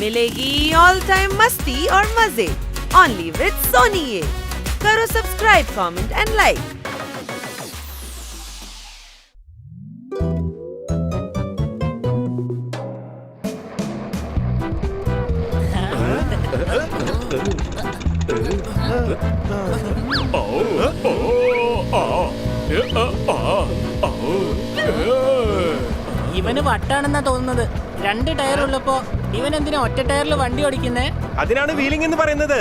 मिलेगी all time मस्ती और मजे ओनली विद सोनी ये। करो सब्सक्राइब, कमेंट एंड लाइक। ഇവന് വട്ടാണെന്നാ തോന്നുന്നത്. 2 ടയർ ഉള്ളപ്പോ ഇവൻ എന്തിനാ ഒറ്റ ടയറിൽ വണ്ടി ഓടിക്കുന്നേ? അതിനാണ് വീലിംഗ് എന്ന് പറയുന്നത്.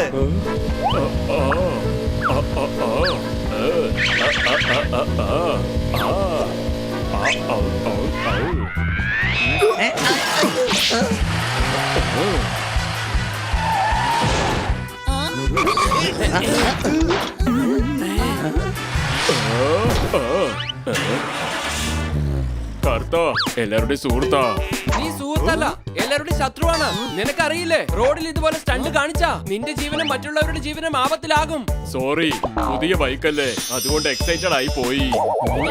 എല്ലാവരുടെയും സുഹൃത്താ. നീ സുഹൃത്തല്ല, എല്ലാവരുടെയും ശത്രുവാണ്. നിനക്കറിയില്ലേ, റോഡിൽ ഇതുപോലെ സ്റ്റണ്ട് കാണിച്ചാ നിന്റെ ജീവനും മറ്റുള്ളവരുടെ ജീവനും ആപത്തിലാകും. സോറി, പുതിയ ബൈക്കല്ലേ, അതുകൊണ്ട് എക്സൈറ്റഡ് ആയി പോയി.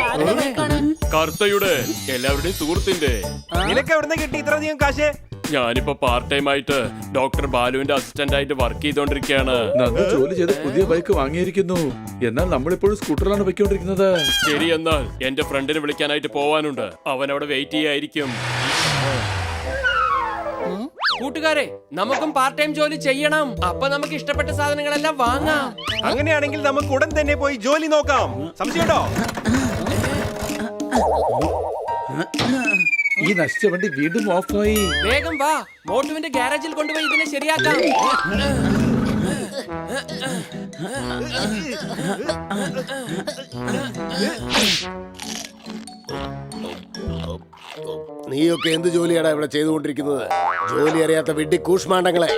ആരുടെ ബൈക്കാണ്? കർത്തയുടെ, എല്ലാവരുടെയും സുഹൃത്തിന്റെ. നിനക്ക് എവിടുന്ന് കിട്ടി ഇത്രയധികം കാശ്? ഞാനിപ്പോ പാർട്ട് ടൈം ആയിട്ട് ഡോക്ടർ ബാലുവിന്റെ അസിസ്റ്റന്റ് ആയിട്ട് വർക്ക് ചെയ്തോണ്ടിരിക്കുകയാണ്. നന്ദു ജോലി ചെയ്ത് പുതിയ ബൈക്ക് വാങ്ങിയിരിക്കുന്നു. എന്നാൽ നമ്മളിപ്പോഴും സ്കൂട്ടറിലാണ് പൊയ്ക്കൊണ്ടിരിക്കുന്നത്. ശരി, എന്നാൽ എന്റെ ഫ്രണ്ടിനെ വിളിക്കാനായിട്ട് പോവാനുണ്ട്. അവൻ അവിടെ വെയിറ്റ് ചെയ്യായിരിക്കും. കൂട്ടുകാരെ, നമുക്കും പാർട്ട് ടൈം ജോലി ചെയ്യണം. അപ്പൊ നമുക്ക് ഇഷ്ടപ്പെട്ട സാധനങ്ങളെല്ലാം വാങ്ങാം. അങ്ങനെയാണെങ്കിൽ നമുക്ക് ഉടൻ തന്നെ പോയി ജോലി നോക്കാം. സംശയമുണ്ടോ? ഈ നശിച്ച വണ്ടി വീണ്ടും ഓഫായി. വേഗം വാ, മോട്ടുവിന്റെ ഗാരേജിൽ കൊണ്ടുപോയി ഇതിനെ ശരിയാക്കാം. നീയൊക്കെ എന്ത് ജോലിയാടാ ഇവിടെ ചെയ്തുകൊണ്ടിരിക്കുന്നത്? ജോലി അറിയാത്ത വിഡ്ഢി കൂഷ്മാണ്ഡങ്ങളെ.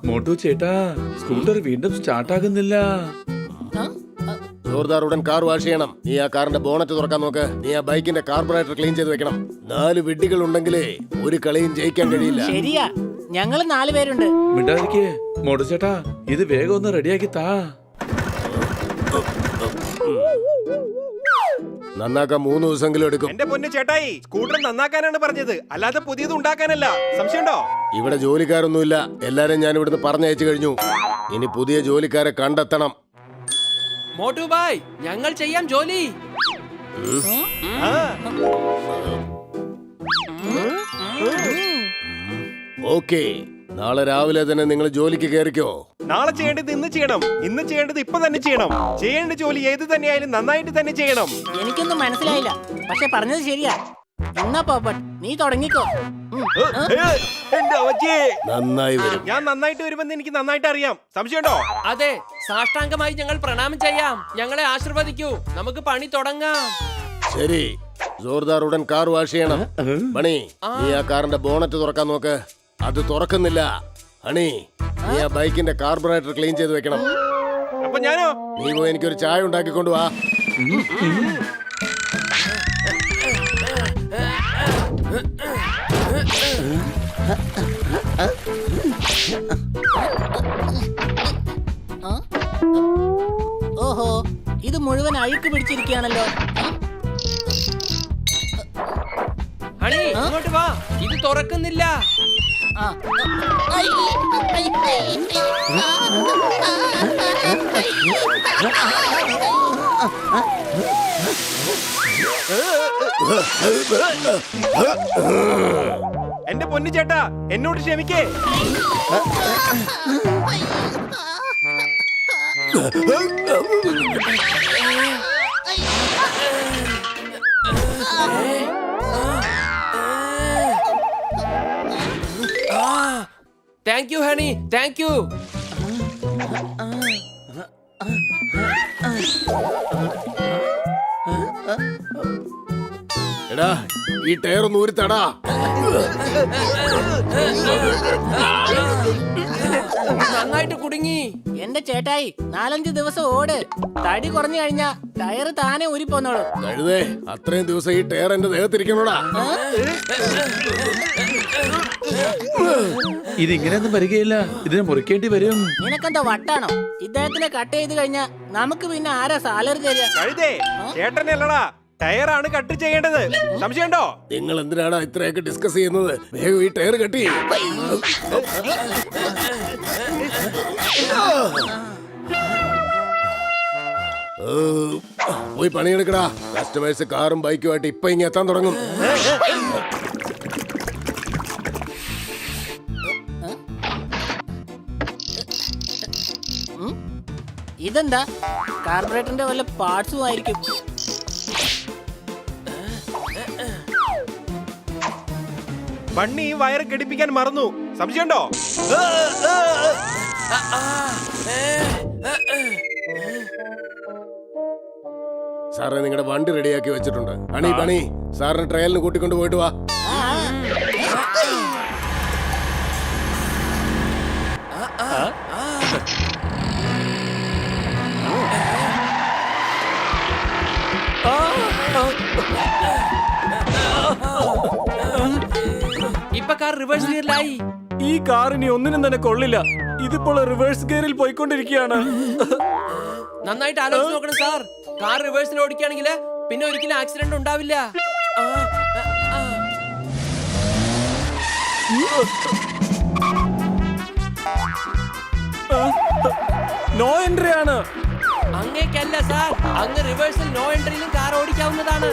മോട്ടു ചേട്ടാ, സ്കൂട്ടർ വീണ്ടും സ്റ്റാർട്ട് ആകുന്നില്ല. ജോർദാർ ഉടൻ കാർ വാഷ് ചെയ്യണം. നീ ആ കാറിന്റെ ബോണറ്റ് തുറക്കാൻ നോക്ക്. നീ ആ ബൈക്കിന്റെ കാർബറേറ്റർ ക്ലീൻ ചെയ്ത് വെക്കണം. 4 വിഡ്ഢികൾ ഉണ്ടെങ്കിലേ ഒരു കളിയും ജയിക്കാൻ കഴിയില്ല. ശരിയാ, ഞങ്ങള് 4 പേരുണ്ട്. മിണ്ടാതിരിക്കേ മോട്ടു ചേട്ടാ, ഇത് വേഗം ഒന്ന് റെഡിയാക്കി താ. നന്നാക്കാൻ 3 ദിവസമെങ്കിലും എടുക്കും. എന്റെ പൊന്നു ചേട്ടായി, സ്കൂട്ടർ നന്നാക്കാനാണ് പറഞ്ഞത്, അല്ലാതെ പുതിയത് ഉണ്ടാക്കാനല്ല. സംശയമുണ്ടോ? ഇവിടെ ജോലിക്കാരൊന്നുമില്ല. എല്ലാരും ഞാൻ ഇവിടുന്ന് പറഞ്ഞയച്ചു കഴിഞ്ഞു. ഇനി പുതിയ ജോലിക്കാരെ കണ്ടെത്തണം. മോട്ടു ബായ്, ഞങ്ങൾ ചെയ്യാം ജോലി. ഓക്കേ, നാളെ രാവിലെ തന്നെ നിങ്ങൾ ജോലിക്ക് കയറിക്കോ. നാളെ ചെയ്യേണ്ടത് ഇന്ന് ചെയ്യണം, ഇന്ന് ചെയ്യേണ്ടത് ഇപ്പൊ തന്നെ ചെയ്യണം. ചെയ്യേണ്ട ജോലി ഏത് തന്നെയായാലും നന്നായിട്ട് തന്നെ ചെയ്യണം. എനിക്കൊന്നും മനസ്സിലായില്ല, പക്ഷെ പറഞ്ഞത് ശരിയാ. എന്നാ പോപ്പട്ട്, നീ തുടങ്ങിക്കോ. എന്റെ അവച്ചേ, നന്നായി വരും. ഞാൻ നന്നായിട്ട് വരുമെന്ന് എനിക്ക് നന്നായിട്ട് അറിയാം. സംശയമുണ്ടോ? അതെ, സാഷ്ടാംഗമായി ഞങ്ങൾ പ്രണാമം ചെയ്യാം. ഞങ്ങളെ ആശീർവദിക്കൂ, നമുക്ക് പണി തുടങ്ങാം. ശരി, ജോർദാർ ഉടൻ കാർ വാഷ് ചെയ്യണം. മണി, നീ ആ കാറിന്റെ ബോണറ്റ് തുറക്കാൻ നോക്ക്. അത് തുറക്കുന്നില്ല. ഹണി, നീ ആ ബൈക്കിന്റെ കാർബറേറ്റർ ക്ലീൻ ചെയ്ത് വെക്കണം. അപ്പൊ ഞാനോ? നീ പോയി എനിക്കൊരു ചായ ഉണ്ടാക്കിക്കൊണ്ടു വാ. ഓഹോ, ഇത് മുഴുവൻ അഴുക്ക് പിടിച്ചിരിക്കുകയാണല്ലോ. ഹണി, ഇങ്ങോട്ട് വാ, ഇത് തുറക്കുന്നില്ല. എന്റെ പൊന്നു ചേട്ടാ, എന്നോട് ക്ഷമിക്കേ. Thank you honey, thank you. എടാ, ഈ ടയർ ഒന്ന് ഊരിത്തടാ. നന്നായിട്ട് കുടുങ്ങി. എന്റെ ചേട്ടായി, 4-5 ദിവസം ഓട്. തടി കുറഞ്ഞു കഴിഞ്ഞാ ടയറ് താനെ ഊരിപ്പോന്നോളൂ. കഴുതേ, അത്രയും ദിവസം ഈ ടയർ എന്റെ ദേഹത്തിരിക്കണോടാ. ഇതിങ്ങനെയൊന്നും വരികയില്ല, ഇതിനെ മുറിക്കേണ്ടി വരും. നിനക്കെന്താ വട്ടാണോ? ഇദ്ദേഹത്തിനെ കട്ട് ചെയ്ത് കഴിഞ്ഞാ നമുക്ക് പിന്നെ ആരാ സാലറി തരിക? കഴുതേ, ചേട്ടനല്ലടാ, ടയറാണ് കട്ട് ചെയ്യേണ്ടത്. സംശയമുണ്ടോ? നിങ്ങൾ എന്തിനാണ് ഇത്രയൊക്കെ ഡിസ്കസ് ചെയ്യുന്നത്? വേഗം ഈ ടയർ കട്ടി. പോയി പണിയെടുക്കടാ. കസ്റ്റമേഴ്സ് കാറും ബൈക്കുമായിട്ട് ഇപ്പൊ ഇങ്ങ് എത്താൻ തുടങ്ങും. ഇതെന്താ? കാർബറേറ്ററിന്റെ വല്ല പാർട്സും ആയിരിക്കും. ബണ്ണി ഈ വയർ ഘടിപ്പിക്കാൻ മറന്നു. സംശയമുണ്ടോ? സാറേ, നിങ്ങളുടെ വണ്ടി റെഡിയാക്കി വെച്ചിട്ടുണ്ട്. പണി പണി സാറിന് ട്രയലിന് കൂട്ടിക്കൊണ്ട് പോയിട്ട് വാ. ഇപ്പൊ കാർ റിവേഴ്സ് ഗിയറിലായി. ഈ കാർ ഇനി ഒന്നിനും തന്നെ കൊള്ളില്ല. ഇതിപ്പോൾ റിവേഴ്സ് ഗിയറിൽ പോയിക്കൊണ്ടിരിക്കുകയാണ്. നന്നായിട്ട് ആലോചിച്ച് നോക്കണം സാർ. കാർ റിവേഴ്സിൽ ഓടിക്കുകയാണെങ്കിൽ പിന്നെ ഒരിക്കലും ആക്സിഡന്റ് ഉണ്ടാവില്ല. നോ എൻട്രി ആണ്. അങ്ങേക്കല്ല സാർ, അങ്ങ് റിവേഴ്സിൽ നോ എൻട്രിയിലും കാർ ഓടിക്കാവുന്നതാണ്.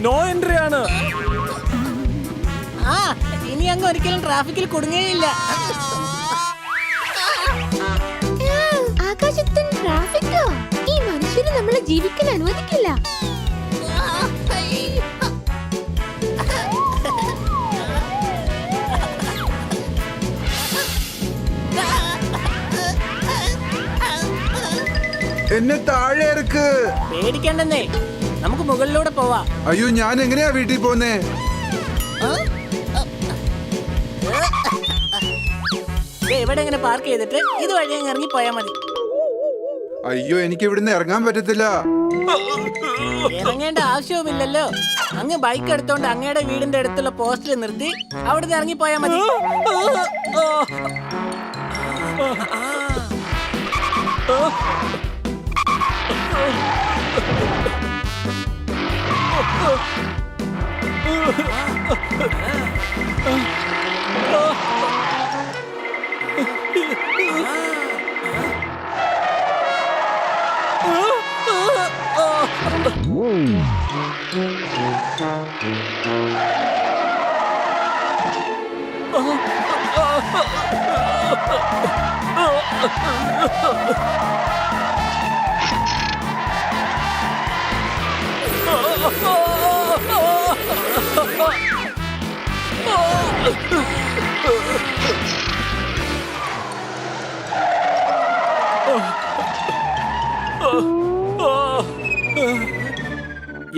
നോ എൻട്രി ആണ്. ആ, ഇനി അങ്ങ് ഒരിക്കലും ട്രാഫിക്കിൽ കുടുങ്ങുകയില്ല. ആകാശത്തിന് ട്രാഫിക്കോ? ഈ മനുഷ്യന് നമ്മളെ ജീവിക്കാൻ അനുവദിക്കില്ല. എന്നെ താഴെ ഇറക്ക്. പേടിക്കണ്ടെന്നേ, നമുക്ക് മുകളിലൂടെ പോവാ. അയ്യോ, ഞാൻ എങ്ങനെയാ വീട്ടിൽ പോന്നേ? ഇവിടെ ഇങ്ങനെ പാർക്ക് ചെയ്തിട്ട് ഇതുവഴി അങ്ങ് ഇറങ്ങി പോയാ മതി. അയ്യോ, എനിക്ക് ഇവിടുന്ന് ഇറങ്ങാൻ പറ്റത്തില്ല. ഇറങ്ങേണ്ട ആവശ്യവുമില്ലല്ലോ. അങ്ങ് ബൈക്ക് എടുത്തോണ്ട് അങ്ങയുടെ വീടിന്റെ അടുത്തുള്ള പോസ്റ്റിൽ നിർത്തി അവിടുന്ന് ഇറങ്ങി പോയാ മതി.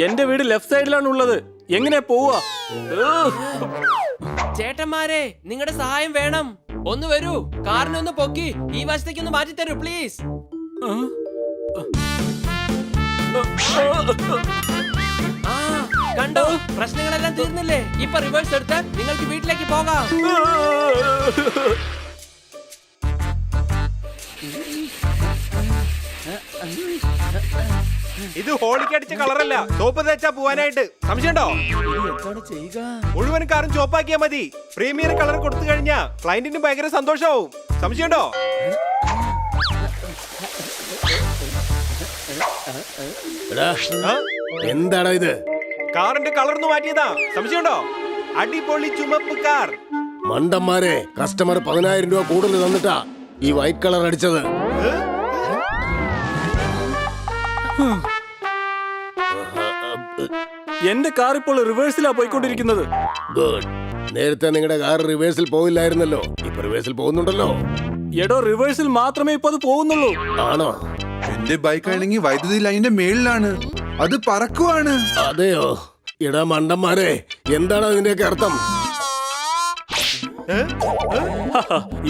എന്റെ വീട് ലെഫ്റ്റ് സൈഡിലാണ് ഉള്ളത്. എങ്ങനെ പോവാ? ചേട്ടന്മാരെ, നിങ്ങളുടെ സഹായം വേണം. ഒന്ന് വരൂ, കാറിനെ ഒന്ന് പൊക്കി ഈ വശത്തേക്ക് ഒന്ന് മാറ്റി തരൂ പ്ലീസ്. കണ്ടോ, പ്രശ്നങ്ങളെല്ലാം തീർന്നില്ലേ? ഇപ്പൊ റിവേഴ്സ് എടുത്ത് നിങ്ങൾക്ക് വീട്ടിലേക്ക് പോകാം. ഇത് ഹോളിക്കടിച്ച കളറല്ല, സോപ്പ് തേച്ചാ പോവാനായിട്ട്. സംശയമുണ്ടോ? മുഴുവൻ കാറും ചോപ്പാക്കിയാ മതി. പ്രീമിയർ കളർ കൊടുത്തു കഴിഞ്ഞാ ക്ലയന്റിന് ഭയങ്കര സന്തോഷമാവും. സംശയമുണ്ടോ? എന്താടാ ഇത്? കാറിന്റെ കളർന്ന് മാറ്റിയതാ. സംശയമുണ്ടോ? അടിപൊളി ചുമപ്പ് കാർ. മണ്ടന്മാരെ, കസ്റ്റമർ 10,000 രൂപ കൂടുതൽ തന്നിട്ടാ ഈ വൈറ്റ് കളർ അടിച്ചത്. എന്റെ കാർ ഇപ്പോൾ റിവേഴ്സിലാ പോയിക്കൊണ്ടിരിക്കുന്നത്. ഗുഡ്. നേരത്തെ നിങ്ങളുടെ കാർ റിവേഴ്സിൽ പോയില്ലായിരുന്നല്ലോ, ഇപ്പൊ റിവേഴ്സിൽ പോകുന്നുണ്ടല്ലോ. എടോ, റിവേഴ്സിൽ മാത്രമേ ഇപ്പൊ അത് പോകുന്നുള്ളൂ. ആണോ? എന്റെ ബൈക്ക് ആണെങ്കിൽ വൈദ്യുതി ലൈനിന്റെ മേളിലാണ്, അത് പറക്കുവാണ്. അതെയോ? ഇടാ മണ്ടന്മാരെ, എന്താണ് അതിന്റെയൊക്കെ അർത്ഥം?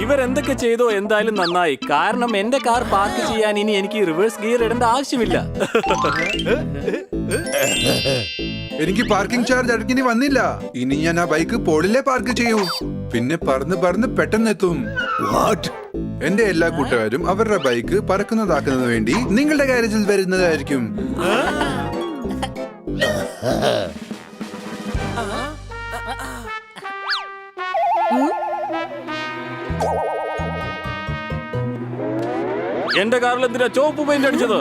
ഇവരെന്തൊക്കെ ചെയ്തോ എന്തായാലും നന്നായി. കാരണം എന്റെ കാർ പാർക്ക് ചെയ്യാൻ ഇനി എനിക്ക് റിവേഴ്സ് ഗിയർ ഇടേണ്ട ആവശ്യമില്ല. എനിക്ക് പാർക്കിംഗ് ചാർജ് അടക്കേണ്ടി വന്നില്ല. ഇനി ഞാൻ ആ ബൈക്ക് പോളിലെ പാർക്ക് ചെയ്യൂ. പിന്നെ പറന്ന് പറന്ന് പെട്ടെന്നെത്തും. എന്റെ എല്ലാ കൂട്ടുകാരും അവരുടെ ബൈക്ക് പറക്കുന്നതാക്കുന്നതിന് വേണ്ടി നിങ്ങളുടെ ഗാരേജിൽ വരുന്നതായിരിക്കും. എന്റെ കാറിൽ എന്തിനാ ചുവപ്പ് പെയിന്റ് അടിച്ചത്?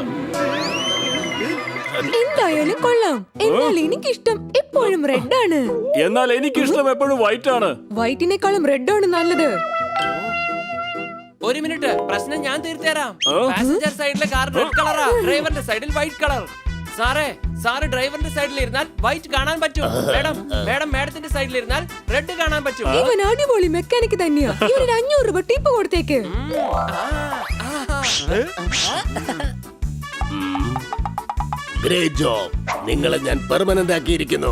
എന്തായാലും കൊള്ളാം. എന്നാൽ എനിക്കിഷ്ടം എപ്പോഴും റെഡ് ആണ്. എന്നാൽ എനിക്കിഷ്ടം എപ്പോഴും വൈറ്റ് ആണ്. വൈറ്റിനേക്കാളും റെഡ് ആണ് നല്ലത്. ഒരു മിനിറ്റ്, പ്രശ്നം ഞാൻ തീർത്തുതരാം. പാസഞ്ചർ സൈഡിലെ കാർ റെഡ് കളറാ, ഡ്രൈവറിന്റെ സൈഡിൽ വൈറ്റ് കളർ. സാറ് ഡ്രൈവറിന്റെ സൈഡിൽ ഇരുന്നാൽ വൈറ്റ് കാണാൻ പറ്റും. മാഡത്തിന്റെ സൈഡിൽ ഇരുന്നാൽ റെഡ് കാണാൻ പറ്റും. ഇവൻ അടിപൊളി മെക്കാനിക് തന്നെയാ. ഇവന് 500 രൂപ ടിപ്പ് കൊടുത്തേക്ക്. Great job. നിങ്ങളെ ഞാൻ പെർമനന്റ് ആക്കിയിരിക്കുന്നു.